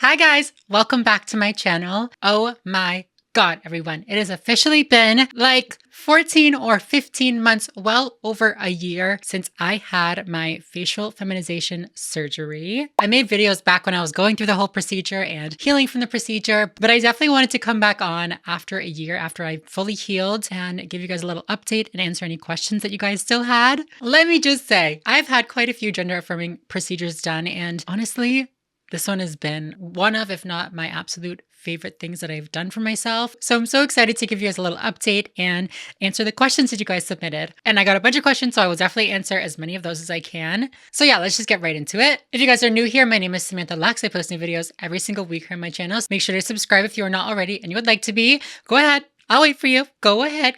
Hi guys, welcome back to my channel. Oh my God, everyone. It has officially been like 14 or 15 months, well over a year since I had my facial feminization surgery. I made videos back when I was going through the whole procedure and healing from the procedure, but I definitely wanted to come back on after a year after I fully healed and give you guys a little update and answer any questions that you guys still had. Let me just say, I've had quite a few gender affirming procedures done, and honestly, this one has been one of, if not my absolute favorite things that I've done for myself. So I'm so excited to give you guys a little update and answer the questions that you guys submitted. And I got a bunch of questions, so I will definitely answer as many of those as I can. So yeah, let's just get right into it. If you guys are new here, my name is Samantha. I post new videos every single week here on my channel. So make sure to subscribe if you are not already and you would like to be. Go ahead. I'll wait for you. Go ahead.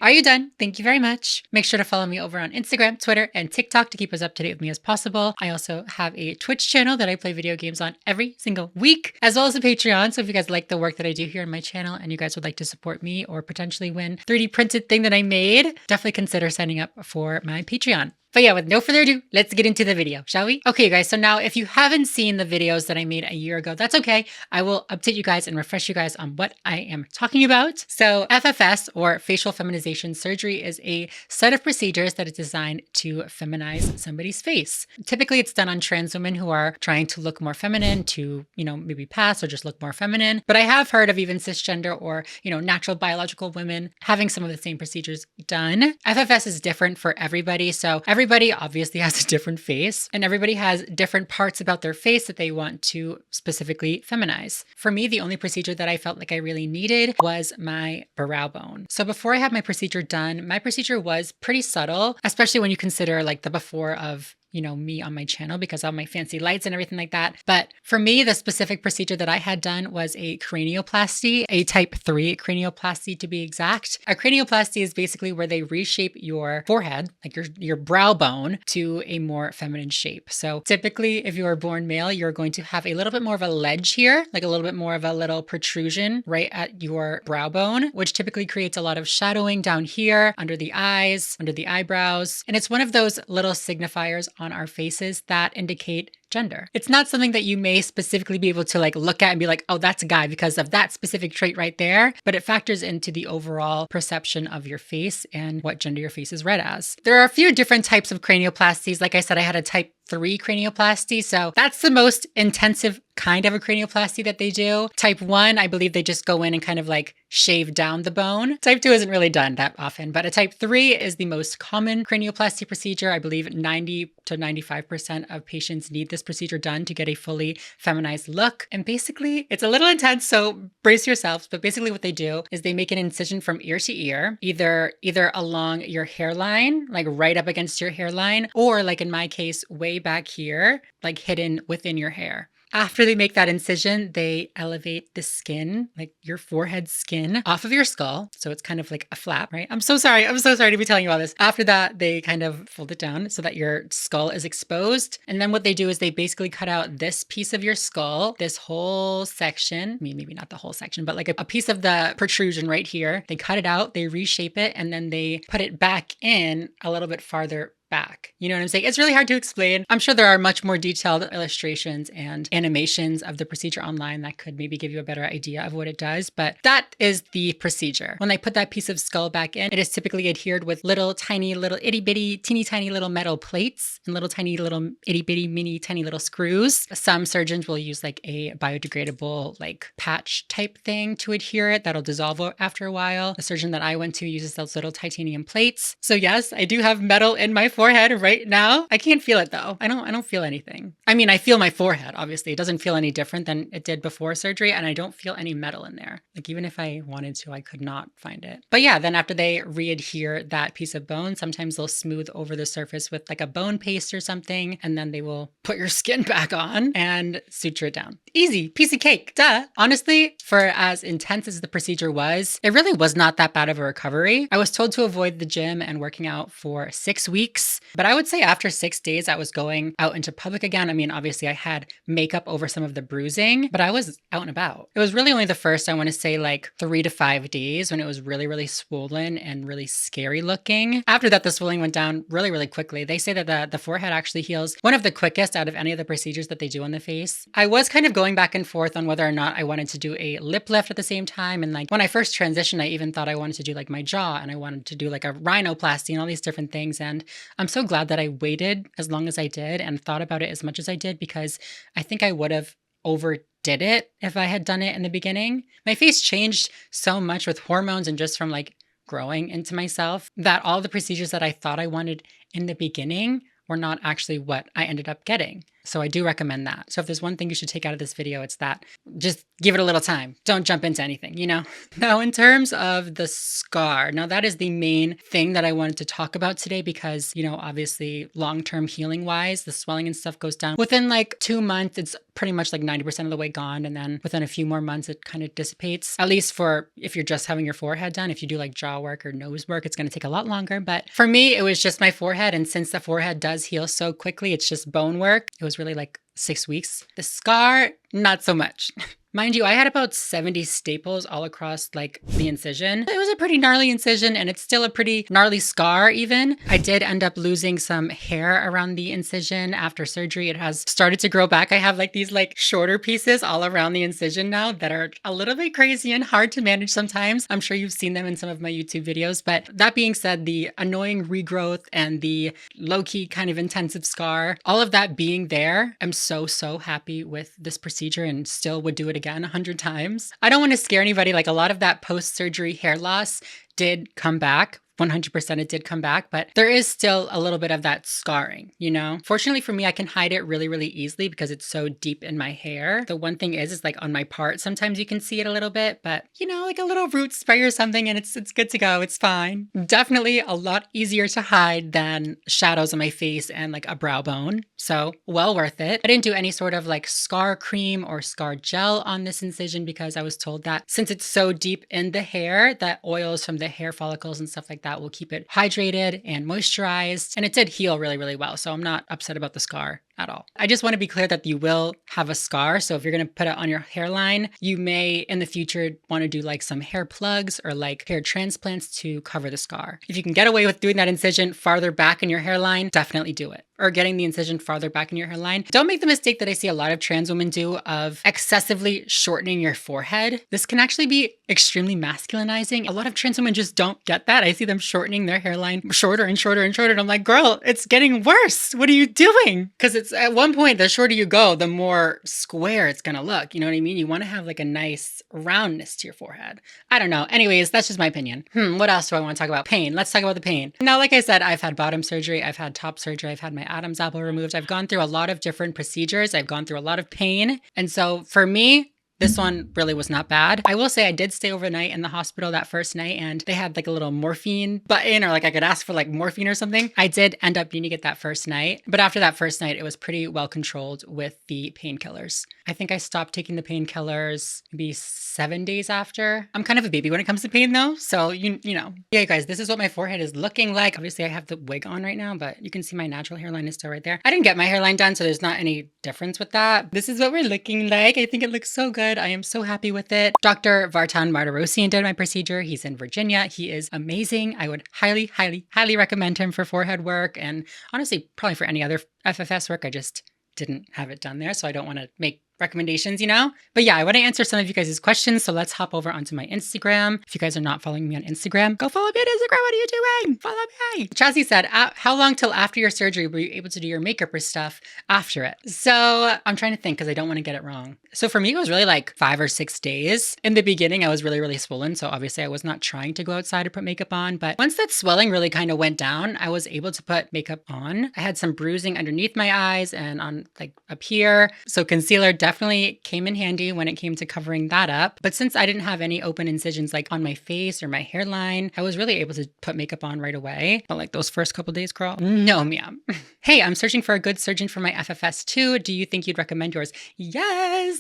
Are you done? Thank you very much. Make sure to follow me over on Instagram, Twitter, and TikTok to keep as up to date with me as possible. I also have a Twitch channel that I play video games on every single week, as well as a Patreon. So if you guys like the work that I do here on my channel and you guys would like to support me or potentially win 3D printed thing that I made, definitely consider signing up for my Patreon. But yeah, with no further ado, let's get into the video, shall we? Okay, guys, so now if you haven't seen the videos that I made a year ago, that's okay. I will update you guys and refresh you guys on what I am talking about. So FFS, or facial feminization surgery, is a set of procedures that is designed to feminize somebody's face. Typically, it's done on trans women who are trying to look more feminine, to, maybe pass or just look more feminine. But I have heard of even cisgender or, natural biological women having some of the same procedures done. FFS is different for everybody. So everybody obviously has a different face, and everybody has different parts about their face that they want to specifically feminize. For me, the only procedure that I felt like I really needed was my brow bone. So before I had my procedure done, my procedure was pretty subtle, especially when you consider like the before of me on my channel because of my fancy lights and everything like that. But for me, the specific procedure that I had done was a cranioplasty, a type 3 cranioplasty to be exact. A cranioplasty is basically where they reshape your forehead, like your brow bone, to a more feminine shape. So typically, if you are born male, you're going to have a little bit more of a ledge here, like a little bit more of a little protrusion right at your brow bone, which typically creates a lot of shadowing down here, under the eyes, under the eyebrows. And it's one of those little signifiers on our faces that indicate gender. It's not something that you may specifically be able to look at and be like, oh, that's a guy because of that specific trait right there. But it factors into the overall perception of your face and what gender your face is read as. There are a few different types of cranioplasties. Like I said, I had a type 3 cranioplasty. So that's the most intensive kind of a cranioplasty that they do. Type 1, I believe they just go in and kind of shave down the bone. Type 2 isn't really done that often, but a type 3 is the most common cranioplasty procedure. I believe 90 to 95% of patients need this procedure done to get a fully feminized look. And basically, it's a little intense, so brace yourselves. But basically what they do is they make an incision from ear to ear, either along your hairline, like right up against your hairline, or like in my case, way back here, like hidden within your hair. After they make that incision, they elevate the skin, like your forehead skin, off of your skull. So it's kind of like a flap, right? I'm so sorry to be telling you all this. After that, they kind of fold it down so that your skull is exposed. And then what they do is they basically cut out this piece of your skull, this whole section. I mean, maybe not the whole section, but like a piece of the protrusion right here. They cut it out, they reshape it, and then they put it back in a little bit farther back. You know what I'm saying? It's really hard to explain. I'm sure there are much more detailed illustrations and animations of the procedure online that could maybe give you a better idea of what it does, but that is the procedure. When they put that piece of skull back in, it is typically adhered with little tiny little itty bitty teeny tiny little metal plates and little tiny little itty bitty mini tiny little screws. Some surgeons will use like a biodegradable patch type thing to adhere it that'll dissolve after a while. The surgeon that I went to uses those little titanium plates. So yes, I do have metal in my forehead right now. I can't feel it though. I don't feel anything. I mean, I feel my forehead, obviously. It doesn't feel any different than it did before surgery, and I don't feel any metal in there. Like even if I wanted to, I could not find it. But yeah, then after they re-adhere that piece of bone, sometimes they'll smooth over the surface with like a bone paste or something, and then they will put your skin back on and suture it down. Easy, piece of cake, duh. Honestly, for as intense as the procedure was, it really was not that bad of a recovery. I was told to avoid the gym and working out for 6 weeks. weeks. But I would say after 6 days, I was going out into public again. I mean, obviously I had makeup over some of the bruising, but I was out and about. It was really only the first, I want to say like 3 to 5 days when it was really, really swollen and really scary looking. After that, the swelling went down really, really quickly. They say that the forehead actually heals one of the quickest out of any of the procedures that they do on the face. I was kind of going back and forth on whether or not I wanted to do a lip lift at the same time. And like when I first transitioned, I even thought I wanted to do like my jaw and I wanted to do like a rhinoplasty and all these different things. And I'm so glad that I waited as long as I did and thought about it as much as I did, because I think I would have overdid it if I had done it in the beginning. My face changed so much with hormones and just from like growing into myself that all the procedures that I thought I wanted in the beginning were not actually what I ended up getting. So I do recommend that. So if there's one thing you should take out of this video, it's that just give it a little time. Don't jump into anything, you know? Now, in terms of the scar, now that is the main thing that I wanted to talk about today because, you know, obviously long-term healing wise, the swelling and stuff goes down. Within like 2 months, it's pretty much like 90% of the way gone. And then within a few more months, it kind of dissipates. At least for if you're just having your forehead done. If you do like jaw work or nose work, it's going to take a lot longer. But for me, it was just my forehead. And since the forehead does heal so quickly, it's just bone work. It was really like 6 weeks. The scar, not so much. Mind you, I had about 70 staples all across like the incision. It was a pretty gnarly incision and it's still a pretty gnarly scar even. I did end up losing some hair around the incision after surgery. It has started to grow back. I have like these like shorter pieces all around the incision now that are a little bit crazy and hard to manage sometimes. I'm sure you've seen them in some of my YouTube videos. But that being said, the annoying regrowth and the low-key kind of intensive scar, all of that being there, I'm so happy with this procedure and still would do it again 100 times. I don't want to scare anybody. Like a lot of that post-surgery hair loss did come back. 100% it did come back, but there is still a little bit of that scarring, you know? Fortunately for me, I can hide it really, really easily because it's so deep in my hair. The one thing is like on my part, sometimes you can see it a little bit, but you know, like a little root spray or something and it's good to go. It's fine. Definitely a lot easier to hide than shadows on my face and like a brow bone. So well worth it. I didn't do any sort of like scar cream or scar gel on this incision because I was told that since it's so deep in the hair, that oils from the hair follicles and stuff like that will keep it hydrated and moisturized. And it did heal really, really well. So I'm not upset about the scar at all. I just want to be clear that you will have a scar. So if you're going to put it on your hairline, you may in the future want to do like some hair plugs or like hair transplants to cover the scar. If you can get away with doing that incision farther back in your hairline, definitely do it. Or getting the incision farther back in your hairline. Don't make the mistake that I see a lot of trans women do of excessively shortening your forehead. This can actually be extremely masculinizing. A lot of trans women just don't get that. I see them shortening their hairline shorter and shorter and shorter. And I'm like, girl, it's getting worse. What are you doing? Because it's at one point, the shorter you go, the more square it's going to look. You know what I mean? You want to have like a nice roundness to your forehead. I don't know. Anyways, that's just my opinion. What else do I want to talk about? Pain. Let's talk about the pain. Now, like I said, I've had bottom surgery. I've had top surgery. I've had my Adam's apple removed. I've gone through a lot of different procedures. I've gone through a lot of pain. And so for me, this one really was not bad. I will say I did stay overnight in the hospital that first night and they had like a little morphine button or like I could ask for like morphine or something. I did end up needing it that first night. But after that first night, it was pretty well controlled with the painkillers. I think I stopped taking the painkillers maybe 7 days after. I'm kind of a baby when it comes to pain though. So, you know. Yeah, you guys, this is what my forehead is looking like. Obviously, I have the wig on right now, but you can see my natural hairline is still right there. I didn't get my hairline done, so there's not any difference with that. This is what we're looking like. I think it looks so good. I am so happy with it. Dr. Vartan Martirosyan did my procedure. He's in Virginia. He is amazing. I would highly, highly, highly recommend him for forehead work and honestly, probably for any other FFS work. I just didn't have it done there, so I don't want to make recommendations, you know? But yeah, I want to answer some of you guys' questions. So let's hop over onto my Instagram. If you guys are not following me on Instagram, go follow me on Instagram. What are you doing? Follow me. Chazzy said, how long till after your surgery were you able to do your makeup or stuff after it? So I'm trying to think because I don't want to get it wrong. So for me, it was really like 5 or 6 days. In the beginning, I was really, really swollen. So obviously I was not trying to go outside to put makeup on. But once that swelling really kind of went down, I was able to put makeup on. I had some bruising underneath my eyes and on like up here. So concealer definitely came in handy when it came to covering that up. But since I didn't have any open incisions like on my face or my hairline, I was really able to put makeup on right away. But like those first couple days, girl, no ma'am. Hey, I'm searching for a good surgeon for my FFS too. Do you think you'd recommend yours? Yes.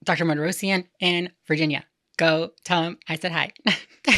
Dr. Martirosyan in Virginia. go tell him I said hi.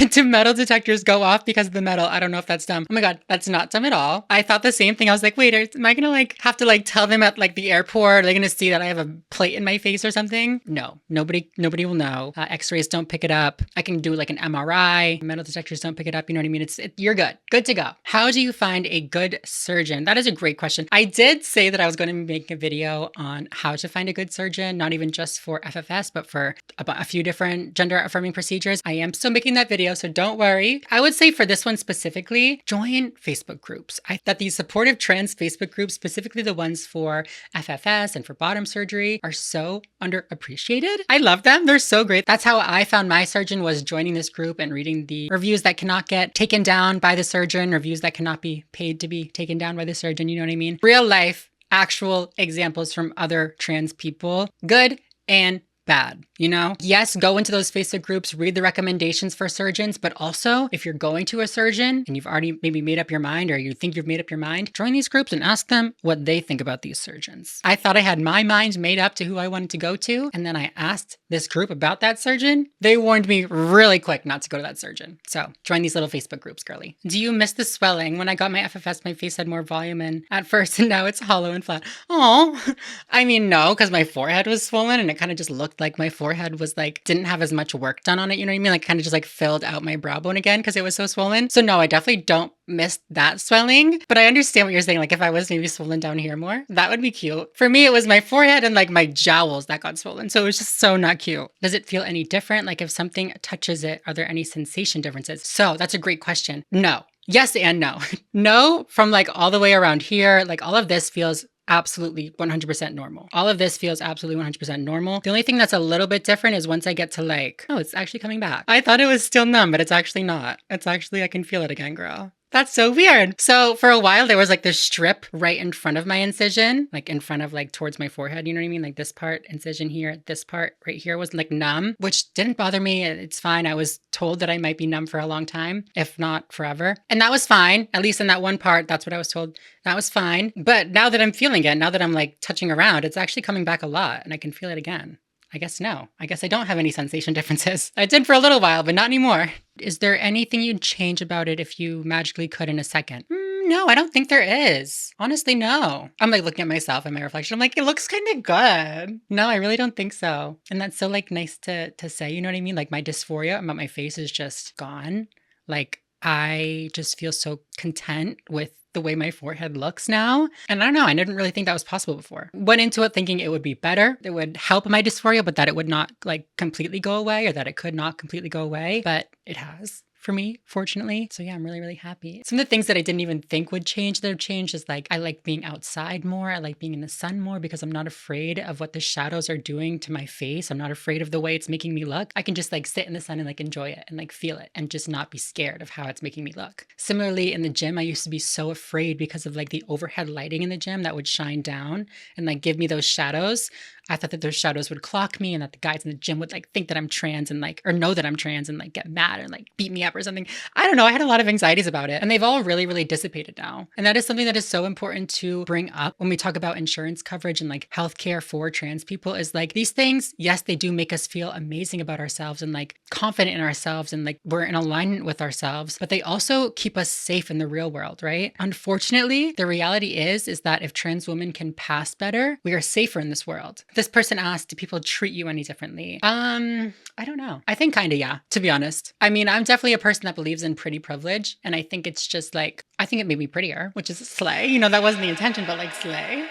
Do metal detectors go off because of the metal? I don't know if that's dumb. Oh my God, that's not dumb at all. I thought the same thing. I was like, wait, am I gonna like have to like tell them at like the airport? Are they gonna see that I have a plate in my face or something? No, nobody will know. X-rays don't pick it up. I can do like an MRI. Metal detectors don't pick it up. You know what I mean? You're good to go. How do you find a good surgeon? That is a great question. I did say that I was going to make a video on how to find a good surgeon, not even just for FFS, but for a few different gender affirming procedures. I am still making that video, so don't worry. I would say for this one specifically, join Facebook groups. That these supportive trans Facebook groups, specifically the ones for FFS and for bottom surgery, are so underappreciated. I love them. They're so great. That's how I found my surgeon, was joining this group and reading the reviews that cannot get taken down by the surgeon, reviews that cannot be paid to be taken down by the surgeon. You know what I mean? Real life, actual examples from other trans people, good and bad, you know? Yes, go into those Facebook groups, read the recommendations for surgeons, but also if you're going to a surgeon and you've already maybe made up your mind, or you think you've made up your mind, join these groups and ask them what they think about these surgeons. I thought I had my mind made up to who I wanted to go to, and then I asked this group about that surgeon. They warned me really quick not to go to that surgeon. So join these little Facebook groups, girly. Do you miss the swelling? When I got my FFS, my face had more volume and at first, and now it's hollow and flat. Oh, I mean, no, because my forehead was swollen and it kind of just looked like my forehead was like, didn't have as much work done on it. You know what I mean? Like kind of just like filled out my brow bone again because it was so swollen. So no, I definitely don't miss that swelling, but I understand what you're saying. Like if I was maybe swollen down here more, that would be cute. For me, it was my forehead and like my jowls that got swollen. So it was just so not cute. Does it feel any different? Like if something touches it, are there any sensation differences? So that's a great question. No. Yes and no. No, from like all the way around here, like all of this feels absolutely 100% normal. All of this feels absolutely 100% normal. The only thing that's a little bit different is once I get to like, oh, it's actually coming back. I thought it was still numb, but it's actually not. It's actually, I can feel it again, girl. That's so weird. So for a while, there was like this strip right in front of my incision, like in front of like towards my forehead. You know what I mean? Like this part, incision here, this part right here was like numb, which didn't bother me. It's fine. I was told that I might be numb for a long time, if not forever. And that was fine. At least in that one part, that's what I was told. That was fine. But now that I'm feeling it, now that I'm like touching around, it's actually coming back a lot and I can feel it again. I guess no. I guess I don't have any sensation differences. I did for a little while, but not anymore. Is there anything you'd change about it if you magically could in a second? No, I don't think there is. Honestly, no. I'm like looking at myself and my reflection. I'm like, it looks kind of good. No, I really don't think so. And that's so like nice to say, you know what I mean? Like my dysphoria about my face is just gone. Like I just feel so content with the way my forehead looks now. And I don't know, I didn't really think that was possible before. Went into it thinking it would be better, it would help my dysphoria, but that it would not like completely go away, or that it could not completely go away, but it has. For me, fortunately. So yeah, I'm really, really happy. Some of the things that I didn't even think would change that have changed is like, I like being outside more. I like being in the sun more because I'm not afraid of what the shadows are doing to my face. I'm not afraid of the way it's making me look. I can just like sit in the sun and like enjoy it and like feel it and just not be scared of how it's making me look. Similarly, in the gym, I used to be so afraid because of like the overhead lighting in the gym that would shine down and like give me those shadows. I thought that those shadows would clock me and that the guys in the gym would like think that I'm trans and like, or know that I'm trans and like get mad and like beat me up or something. I don't know. I had a lot of anxieties about it and they've all really, really dissipated now. And that is something that is so important to bring up when we talk about insurance coverage and like healthcare for trans people, is like these things, yes, they do make us feel amazing about ourselves and like confident in ourselves and like we're in alignment with ourselves, but they also keep us safe in the real world, right? Unfortunately, the reality is that if trans women can pass better, we are safer in this world. This person asked, do people treat you any differently? I don't know. I think kind of, yeah, to be honest. I mean, I'm definitely a person that believes in pretty privilege. And I think it's just like, I think it made me prettier, which is a slay. You know, that wasn't the intention, but like slay.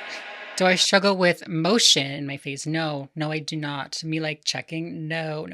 Do I struggle with motion in my face? No, I do not. Me like checking? No.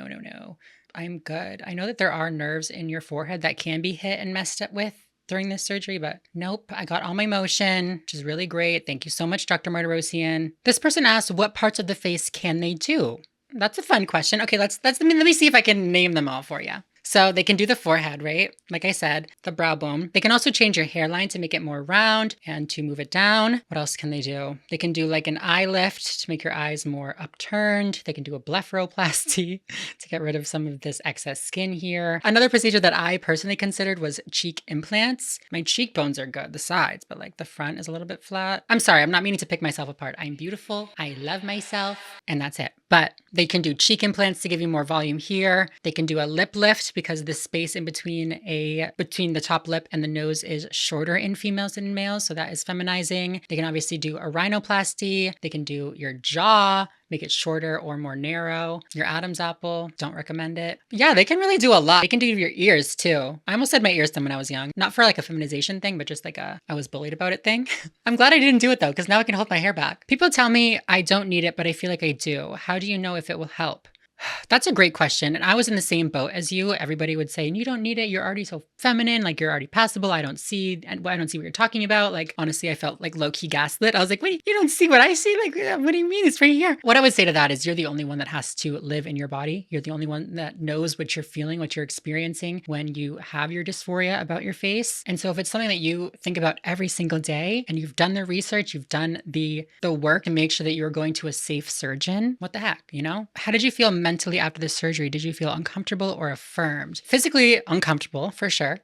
I'm good. I know that there are nerves in your forehead that can be hit and messed up with during this surgery, but nope, I got all my motion, which is really great. Thank you so much, Dr. Martirosyan. This person asked, what parts of the face can they do? That's a fun question. Okay, let me see if I can name them all for you. So they can do the forehead, right? Like I said, the brow bone. They can also change your hairline to make it more round and to move it down. What else can they do? They can do like an eye lift to make your eyes more upturned. They can do a blepharoplasty to get rid of some of this excess skin here. Another procedure that I personally considered was cheek implants. My cheekbones are good, the sides, but like the front is a little bit flat. I'm sorry, I'm not meaning to pick myself apart. I'm beautiful. I love myself. And that's it. but they can do cheek implants to give you more volume here. They can do a lip lift because the space in between the top lip and the nose is shorter in females than in males, so that is feminizing. They can obviously do a rhinoplasty. They can do your jaw, make it shorter or more narrow. Your Adam's apple, don't recommend it. But yeah, they can really do a lot. They can do your ears too. I almost had my ears done when I was young. Not for like a feminization thing, but just like I was bullied about it thing. I'm glad I didn't do it though, because now I can hold my hair back. People tell me I don't need it, but I feel like I do. How do you know if it will help? That's a great question. And I was in the same boat as you. Everybody would say, you don't need it. You're already so feminine. Like you're already passable. I don't see what you're talking about. Like, honestly, I felt like low key gaslit. I was like, wait, you don't see what I see? Like, what do you mean? It's right here. What I would say to that is you're the only one that has to live in your body. You're the only one that knows what you're feeling, what you're experiencing when you have your dysphoria about your face. And so if it's something that you think about every single day and you've done the research, you've done the work to make sure that you're going to a safe surgeon, what the heck, you know? How did you feel mentally after the surgery? Did you feel uncomfortable or affirmed? Physically uncomfortable, for sure.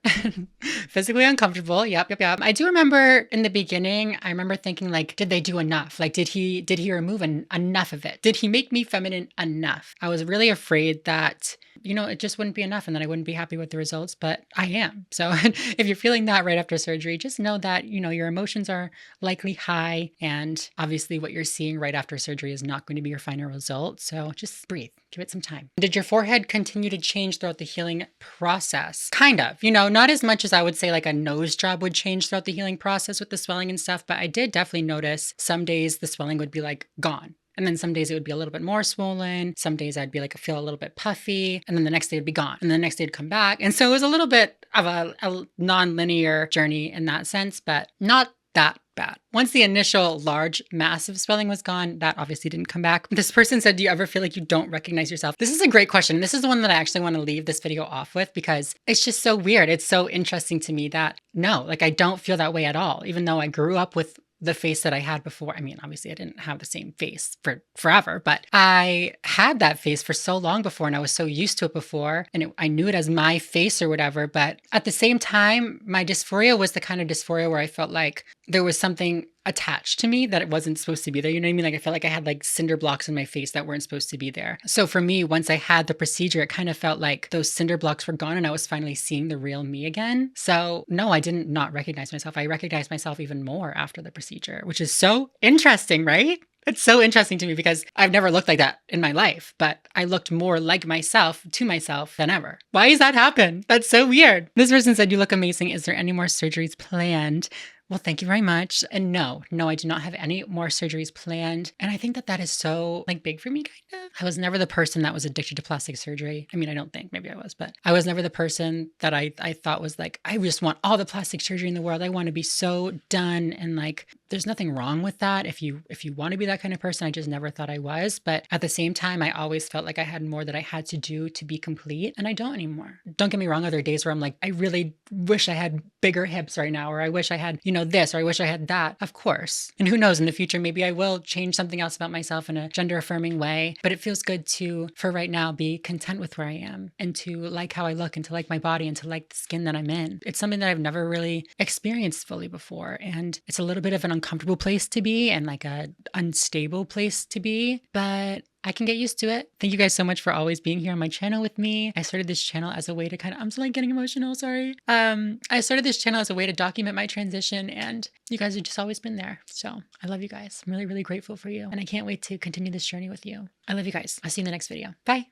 Physically uncomfortable. Yep. I do remember in the beginning, I remember thinking like, did they do enough? Like, did he remove enough of it? Did he make me feminine enough? I was really afraid that, it just wouldn't be enough and then I wouldn't be happy with the results, but I am. So if you're feeling that right after surgery, just know that, your emotions are likely high and obviously what you're seeing right after surgery is not going to be your final result. So just breathe, give it some time. Did your forehead continue to change throughout the healing process? Kind of, not as much as I would say like a nose job would change throughout the healing process with the swelling and stuff, but I did definitely notice some days the swelling would be like gone. And then some days it would be a little bit more swollen. Some days I'd be like, feel a little bit puffy. And then the next day it'd be gone. And then the next day it'd come back. And so it was a little bit of a non-linear journey in that sense, but not that bad. Once the initial large, massive swelling was gone, that obviously didn't come back. This person said, do you ever feel like you don't recognize yourself? This is a great question. This is the one that I actually want to leave this video off with because it's just so weird. It's so interesting to me that no, like I don't feel that way at all, even though I grew up with the face that I had before. I mean, obviously I didn't have the same face for forever, but I had that face for so long before and I was so used to it before and I knew it as my face or whatever. But at the same time, my dysphoria was the kind of dysphoria where I felt like there was something attached to me that it wasn't supposed to be there. You know what I mean? Like I felt like I had like cinder blocks in my face that weren't supposed to be there. So for me, once I had the procedure, it kind of felt like those cinder blocks were gone and I was finally seeing the real me again. So no, I didn't not recognize myself. I recognized myself even more after the procedure, which is so interesting, right? It's so interesting to me because I've never looked like that in my life, but I looked more like myself to myself than ever. Why does that happen? That's so weird. This person said, you look amazing. Is there any more surgeries planned? Well, thank you very much. And no, I do not have any more surgeries planned. And I think that is so like big for me, kind of. I was never the person that was addicted to plastic surgery. I mean, I don't think, maybe I was, but I was never the person that I thought was like, I just want all the plastic surgery in the world. I want to be so done. And like, there's nothing wrong with that. If you want to be that kind of person, I just never thought I was. But at the same time, I always felt like I had more that I had to do to be complete. And I don't anymore. Don't get me wrong. Other days where I'm like, I really wish I had bigger hips right now, or I wish I had, this, or I wish I had that. Of course. And who knows, in the future, maybe I will change something else about myself in a gender affirming way. But it feels good to, for right now, be content with where I am and to like how I look and to like my body and to like the skin that I'm in. It's something that I've never really experienced fully before. And it's a little bit of an uncomfortable place to be and like a unstable place to be, but I can get used to it. Thank you guys so much for always being here on my channel with me. I started this channel as a way to I'm still like getting emotional, sorry. I started this channel as a way to document my transition and you guys have just always been there. So I love you guys. I'm really, really grateful for you. And I can't wait to continue this journey with you. I love you guys. I'll see you in the next video. Bye.